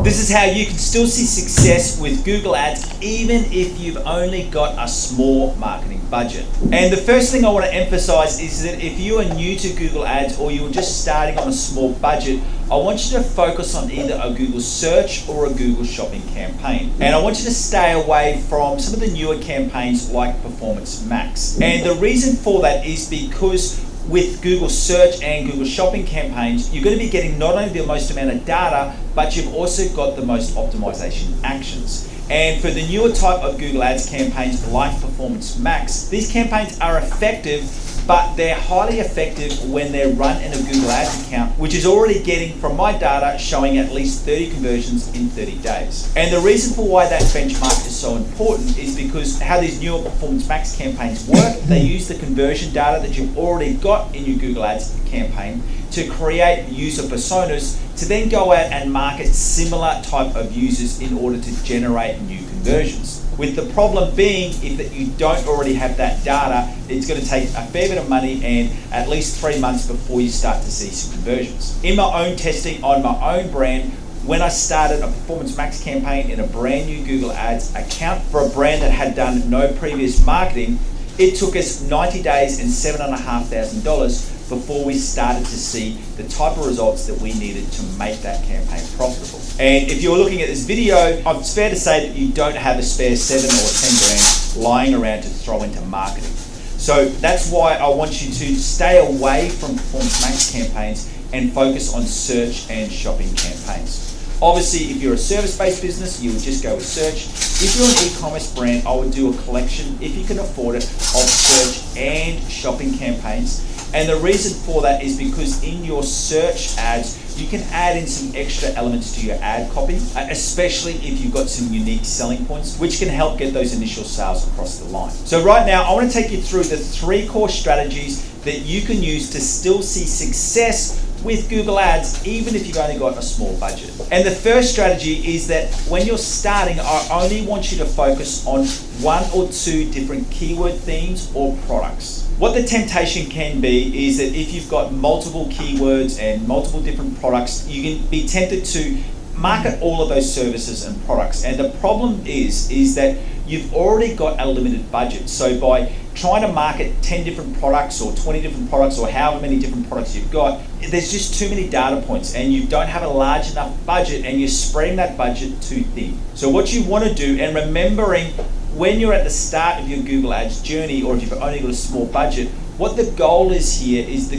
This is how you can still see success with Google Ads even if you've only got a small marketing budget. And the first thing I want to emphasize is that if you are new to Google Ads or you're just starting on a small budget, I want you to focus on either a Google search or a Google shopping campaign. And I want you to stay away from some of the newer campaigns like Performance Max. And the reason for that is because with Google search and Google shopping campaigns, you're going to be getting not only the most amount of data, but you've also got the most optimization actions. And for the newer type of Google Ads campaigns like Performance Max, these campaigns are effective, but they're highly effective when they're run in a Google Ads account, which is already getting, from my data, showing at least 30 conversions in 30 days. And the reason for why that benchmark is so important is because how these newer Performance Max campaigns work, they use the conversion data that you've already got in your Google Ads campaign to create user personas to then go out and market similar type of users in order to generate new conversions. With the problem being, if that you don't already have that data, it's going to take a fair bit of money and at least 3 months before you start to see some conversions. In my own testing on my own brand, when I started a Performance Max campaign in a brand new Google Ads account for a brand that had done no previous marketing, it took us 90 days and $7,500 before we started to see the type of results that we needed to make that campaign profitable. And if you're looking at this video, it's fair to say that you don't have a spare 7 or 10 grand lying around to throw into marketing. So that's why I want you to stay away from Performance Max campaigns and focus on search and shopping campaigns. Obviously, if you're a service-based business, you would just go with search. If you're an e-commerce brand, I would do a collection, if you can afford it, of search and shopping campaigns. And the reason for that is because in your search ads, you can add in some extra elements to your ad copy, especially if you've got some unique selling points, which can help get those initial sales across the line. So right now, I want to take you through the 3 core strategies that you can use to still see success with Google Ads, even if you've only got a small budget. And the first strategy is that when you're starting, I only want you to focus on 1 or 2 different keyword themes or products. What the temptation can be is that if you've got multiple keywords and multiple different products, you can be tempted to market all of those services and products. And the problem is that you've already got a limited budget. So by trying to market 10 different products or 20 different products or however many different products you've got, there's just too many data points and you don't have a large enough budget and you're spreading that budget too thin. So what you want to do, and remembering when you're at the start of your Google Ads journey, or if you've only got a small budget, what the goal is here is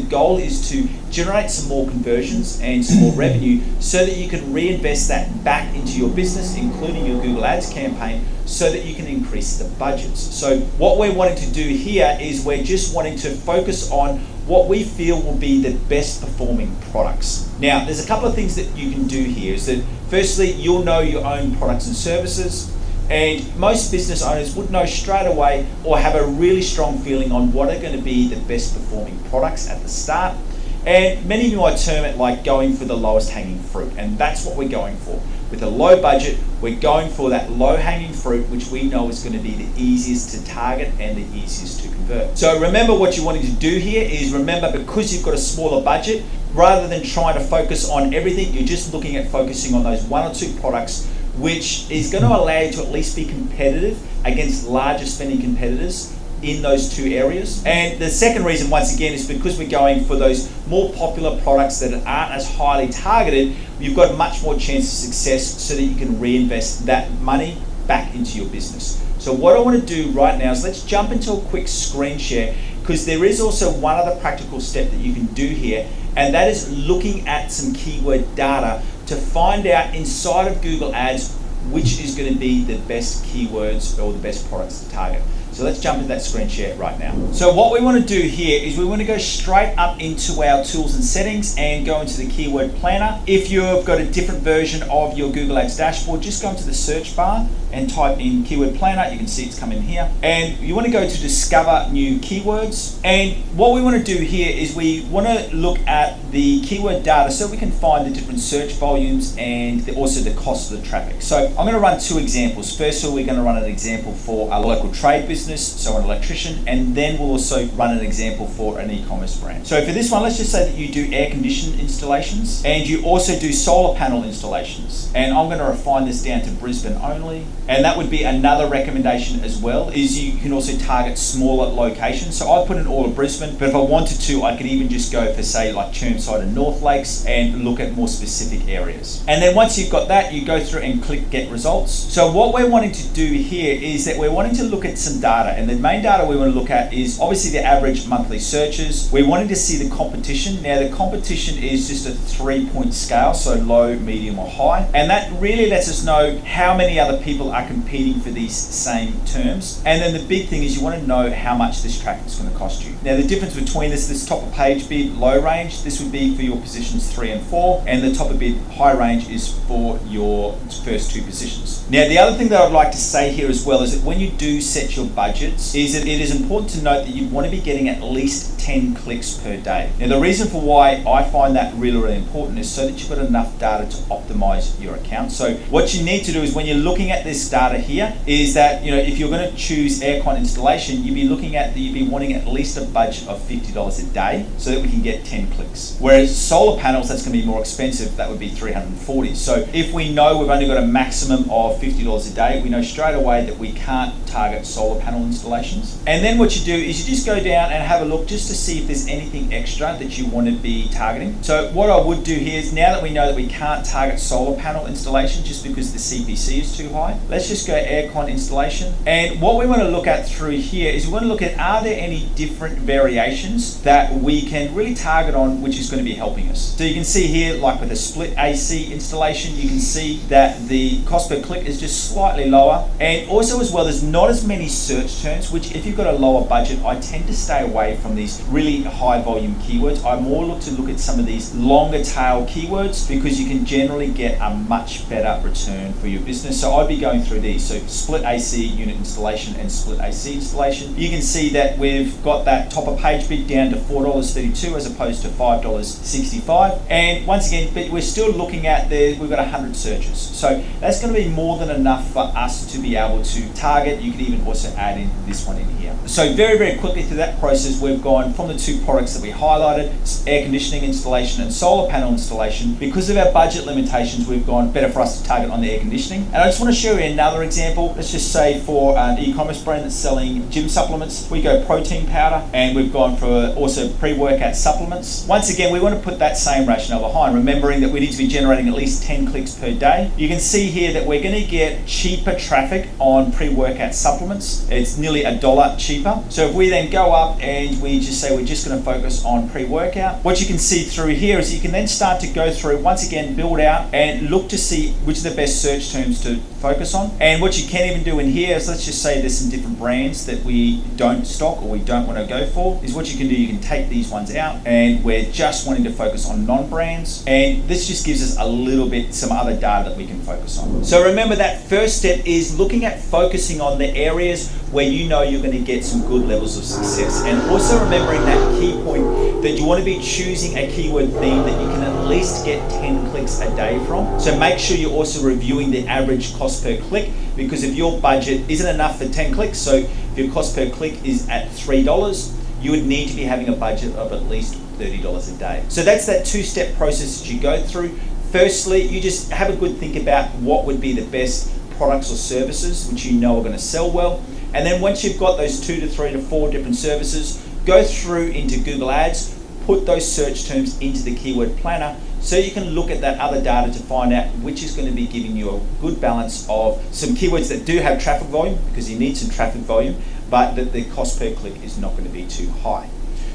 to generate some more conversions and some more revenue so that you can reinvest that back into your business, including your Google Ads campaign, so that you can increase the budgets. So what we're wanting to do here is we're just wanting to focus on what we feel will be the best performing products. Now, there's a couple of things that you can do here. Is that firstly, you'll know your own products and services. And most business owners would know straight away or have a really strong feeling on what are going to be the best performing products at the start. And many of you might term it like going for the lowest hanging fruit. And that's what we're going for. With a low budget, we're going for that low hanging fruit, which we know is going to be the easiest to target and the easiest to convert. So remember, what you're wanting to do here is remember, because you've got a smaller budget, rather than trying to focus on everything, you're just looking at focusing on those 1 or 2 products, which is going to allow you to at least be competitive against larger spending competitors in those 2 areas. And the second reason, once again, is because we're going for those more popular products that aren't as highly targeted, you've got a much more chance of success so that you can reinvest that money back into your business. So what I want to do right now is let's jump into a quick screen share, because there is also one other practical step that you can do here, and that is looking at some keyword data to find out inside of Google Ads which is going to be the best keywords or the best products to target. So let's jump into that screen share right now. So what we want to do here is we want to go straight up into our tools and settings and go into the keyword planner. If you've got a different version of your Google Ads dashboard, just go into the search bar and type in keyword planner. You can see it's coming here. And you want to go to discover new keywords. And what we want to do here is we want to look at the keyword data so we can find the different search volumes and also the cost of the traffic. So I'm going to run 2 examples. First of all, we're going to run an example for a local trade business. business, so an electrician, and then we'll also run an example for an e-commerce brand. So for this one, let's just say that you do air conditioning installations and you also do solar panel installations. And I'm going to refine this down to Brisbane only. And that would be another recommendation as well, is you can also target smaller locations. So I put in all of Brisbane, but if I wanted to, I could even just go for say like Chermside and North Lakes and look at more specific areas. And then once you've got that, you go through and click get results. So what we're wanting to do here is that we're wanting to look at some data, and the main data we want to look at is obviously the average monthly searches. We're wanting to see the competition. Now the competition is just a 3-point scale, so low, medium or high, and that really lets us know how many other people are competing for these same terms. And then the big thing is you want to know how much this traffic is going to cost you. Now the difference between this top of page bid low range, this would be for your positions 3 and 4, and the top of bid high range is for your first 2 positions. Now the other thing that I'd like to say here as well is that when you do set your budgets, is that it is important to note that you want to be getting at least 10 clicks per day. Now the reason for why I find that really, really important is so that you've got enough data to optimize your account. So what you need to do is when you're looking at this data here is that, if you're going to choose aircon installation, you'd be wanting at least a budget of $50 a day so that we can get 10 clicks. Whereas solar panels, that's going to be more expensive, that would be $340. So if we know we've only got a maximum of $50 a day, we know straight away that we can't target solar panel installations. And then what you do is you just go down and have a look just to see if there's anything extra that you want to be targeting. So what I would do here is, now that we know that we can't target solar panel installation just because the CPC is too high, let's just go aircon installation. And what we want to look at through here is we want to look at, are there any different variations that we can really target on which is going to be helping us. So you can see here, like with a split AC installation, you can see that the cost per click is just slightly lower. And also as well, there's not as many search terms, which if you've got a lower budget, I tend to stay away from these really high volume keywords. I more look at some of these longer tail keywords because you can generally get a much better return for your business. So I'd be going through these. So split AC unit installation and split AC installation. You can see that we've got that top of page bid down to $4.32 as opposed to $5.65. And once again, but we're still looking at we've got 100 searches. So that's going to be more than enough for us to be able to target. You can even also add in this one in here. So very, very quickly through that process, we've gone from the 2 products that we highlighted, air conditioning installation and solar panel installation. Because of our budget limitations, we've gone better for us to target on the air conditioning. And I just want to show you another example. Let's just say for an e-commerce brand that's selling gym supplements, we go protein powder, and we've gone for also pre-workout supplements. Once again, we want to put that same rationale behind, remembering that we need to be generating at least 10 clicks per day. You can see here that we're going to get cheaper traffic on pre-workout supplements. It's nearly $1 cheaper. So if we then go up and we just say we're just going to focus on pre-workout, what you can see through here is you can then start to go through, once again, build out and look to see which are the best search terms to focus on. And what you can even do in here is, let's just say there's some different brands that we don't stock or we don't want to go for, is what you can do, you can take these ones out and we're just wanting to focus on non-brands. And this just gives us a little bit, some other data that we can focus on. So remember, that first step is looking at focusing on the areas where you know you're going to get some good levels of success. And also remembering that key point that you want to be choosing a keyword theme that you can at least get 10 clicks a day from. So make sure you're also reviewing the average cost per click, because if your budget isn't enough for 10 clicks, so if your cost per click is at $3, you would need to be having a budget of at least $30 a day. So that's that 2-step process that you go through. Firstly, you just have a good think about what would be the best products or services which you know are going to sell well. And then once you've got those 2 to 3 to 4 different services, go through into Google Ads, put those search terms into the keyword planner so you can look at that other data to find out which is going to be giving you a good balance of some keywords that do have traffic volume, because you need some traffic volume, but that the cost per click is not going to be too high.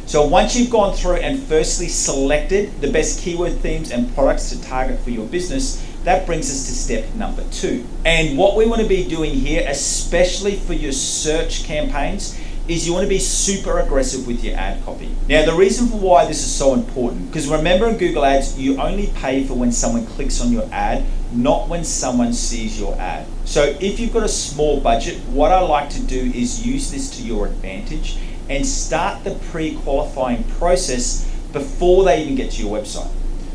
So once you've gone through and firstly selected the best keyword themes and products to target for your business, that brings us to step number 2. And what we want to be doing here, especially for your search campaigns, is you want to be super aggressive with your ad copy. Now, the reason for why this is so important, because remember in Google Ads, you only pay for when someone clicks on your ad, not when someone sees your ad. So if you've got a small budget, what I like to do is use this to your advantage and start the pre-qualifying process before they even get to your website.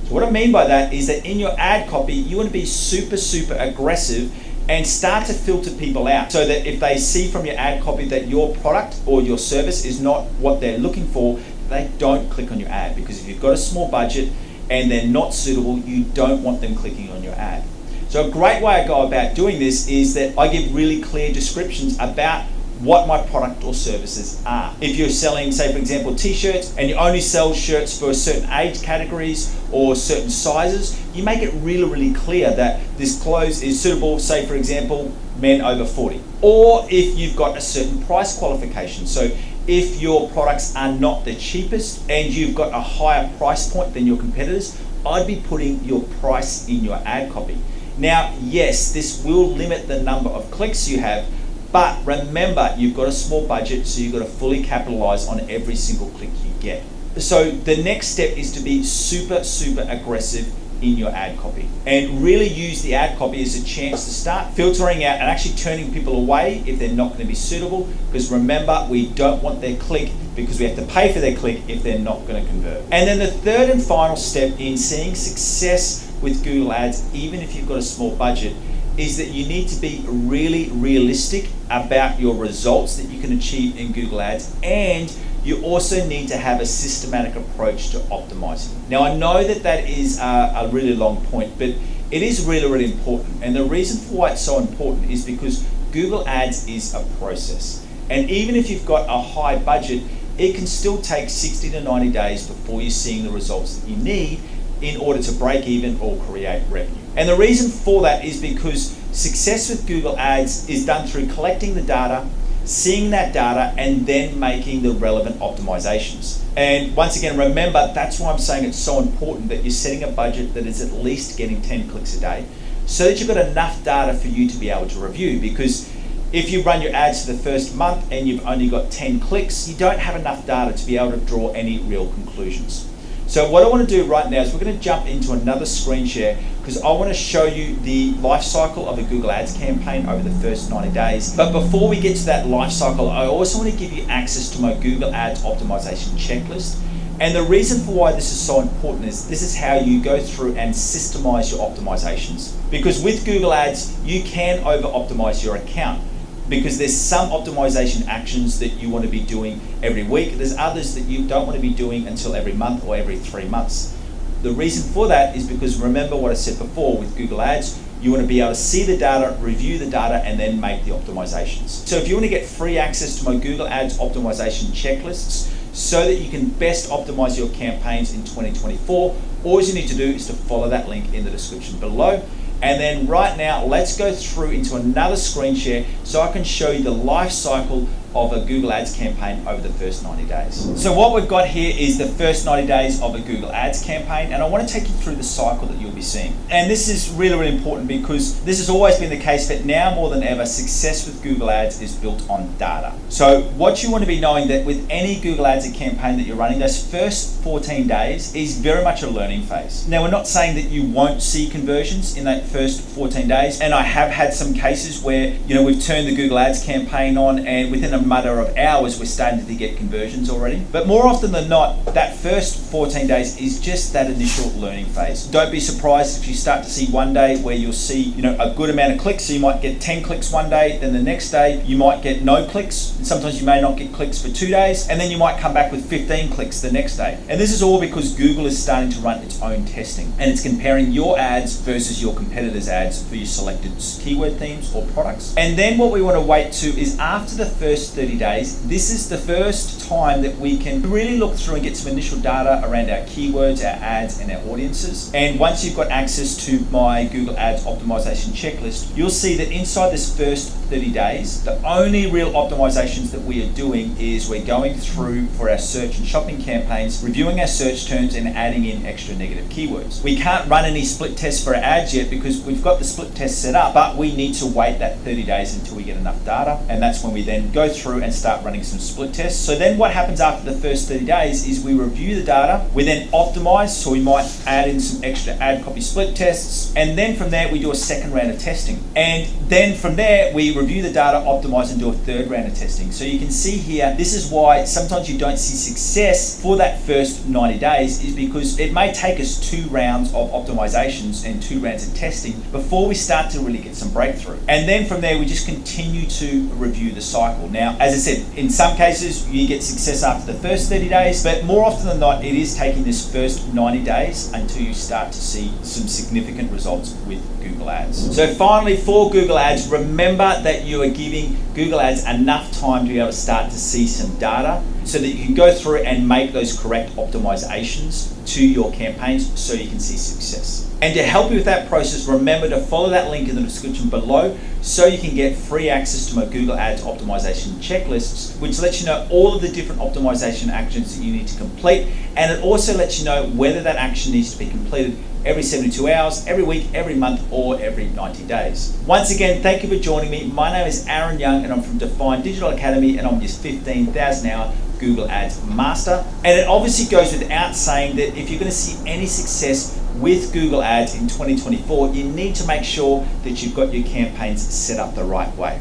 So what I mean by that is that in your ad copy, you want to be super, super aggressive and start to filter people out so that if they see from your ad copy that your product or your service is not what they're looking for, they don't click on your ad. Because if you've got a small budget and they're not suitable, you don't want them clicking on your ad. So a great way I go about doing this is that I give really clear descriptions about what my product or services are. If you're selling, say for example, t-shirts, and you only sell shirts for certain age categories or certain sizes, you make it really clear that this clothes is suitable, say for example, men over 40. Or if you've got a certain price qualification. So if your products are not the cheapest and you've got a higher price point than your competitors, I'd be putting your price in your ad copy. Now, yes, this will limit the number of clicks you have, but remember, you've got a small budget, so you've got to fully capitalize on every single click you get. So the next step is to be super aggressive in your ad copy and really use the ad copy as a chance to start filtering out and actually turning people away if they're not going to be suitable, because remember, we don't want their click because we have to pay for their click if they're not going to convert. And then the third and final step in seeing success with Google Ads, even if you've got a small budget, is that you need to be really realistic about your results that you can achieve in Google Ads, and you also need to have a systematic approach to optimizing. Now, I know that is a really long point, but it is really important. And the reason for why it's so important is because Google Ads is a process. And even if you've got a high budget, it can still take 60 to 90 days before you're seeing the results that you need in order to break even or create revenue. And the reason for that is because success with Google Ads is done through collecting the data, seeing that data, and then making the relevant optimizations. And once again, remember, that's why I'm saying it's so important that you're setting a budget that is at least getting 10 clicks a day, so that you've got enough data for you to be able to review. Because if you run your ads for the first month and you've only got 10 clicks, you don't have enough data to be able to draw any real conclusions. So what I want to do right now is we're going to jump into another screen share, because I want to show you the life cycle of a Google Ads campaign over the first 90 days. But before we get to that life cycle, I also want to give you access to my Google Ads optimization checklist. And the reason for why this is so important is this is how you go through and systemize your optimizations. Because with Google Ads, you can over optimize your account, because there's some optimization actions that you want to be doing every week. There's others that you don't want to be doing until every month or every 3 months. The reason for that is because remember what I said before with Google Ads, you want to be able to see the data, review the data, and then make the optimizations. So if you want to get free access to my Google Ads optimization checklists so that you can best optimize your campaigns in 2024, all you need to do is to follow that link in the description below. And then right now, let's go through into another screen share so I can show you the life cycle of a Google Ads campaign over the first 90 days. So what we've got here is the first 90 days of a Google Ads campaign, and I want to take you through the cycle that you'll be seeing. And this is really important because this has always been the case, but now more than ever, success with Google Ads is built on data. So what you want to be knowing that with any Google Ads campaign that you're running, those first 14 days is very much a learning phase. Now, we're not saying that you won't see conversions in that first 14 days, and I have had some cases where we've turned the Google Ads campaign on, and within a matter of hours we're starting to get conversions already. But more often than not, that first 14 days is just that initial learning phase. Don't be surprised if you start to see one day where you'll see a good amount of clicks. So you might get 10 clicks one day, then the next day you might get no clicks, and sometimes you may not get clicks for 2 days, and then you might come back with 15 clicks the next day. And this is all because Google is starting to run its own testing, and it's comparing your ads versus your competitors' ads for your selected keyword themes or products. And then what we want to wait to is after the first 30 days, this is the first time that we can really look through and get some initial data around our keywords, our ads, and our audiences. And once you've got access to my Google Ads optimization checklist, you'll see that inside this first 30 days, the only real optimizations that we are doing is we're going through for our search and shopping campaigns, reviewing our search terms and adding in extra negative keywords. We can't run any split tests for our ads yet because we've got the split test set up, but we need to wait that 30 days until we get enough data, and that's when we then go through and start running some split tests. So then what happens after the first 30 days is we review the data, we then optimize, so we might add in some extra ad copy split tests, and then from there we do a second round of testing. And then from there we review the data, optimize, and do a third round of testing. So you can see here, this is why sometimes you don't see success for that first 90 days, is because it may take us 2 rounds of optimizations and 2 rounds of testing before we start to really get some breakthrough. And then from there we just continue to review the cycle. Now, as I said, in some cases you get success after the first 30 days, but more often than not it is taking this first 90 days until you start to see some significant results with Google Ads. So finally, for Google Ads, remember that you are giving Google Ads enough time to be able to start to see some data so that you can go through and make those correct optimizations to your campaigns so you can see success. And to help you with that process, remember to follow that link in the description below so you can get free access to my Google Ads optimization checklists, which lets you know all of the different optimization actions that you need to complete, and it also lets you know whether that action needs to be completed every 72 hours, every week, every month, or every 90 days. Once again, thank you for joining me. My name is Aaron Young and I'm from Define Digital Academy, and I'm just 15,000 hour Google Ads master. And it obviously goes without saying that if you're going to see any success with Google Ads in 2024, you need to make sure that you've got your campaigns set up the right way.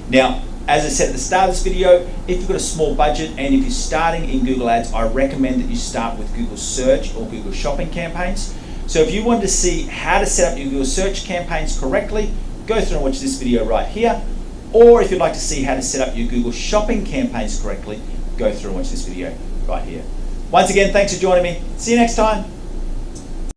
Now, as I said at the start of this video, if you've got a small budget and if you're starting in Google Ads, I recommend that you start with Google Search or Google Shopping campaigns. So if you want to see how to set up your Google Search campaigns correctly, go through and watch this video right here. Or if you'd like to see how to set up your Google Shopping campaigns correctly, go through and watch this video right here. Once again, thanks for joining me. See you next time.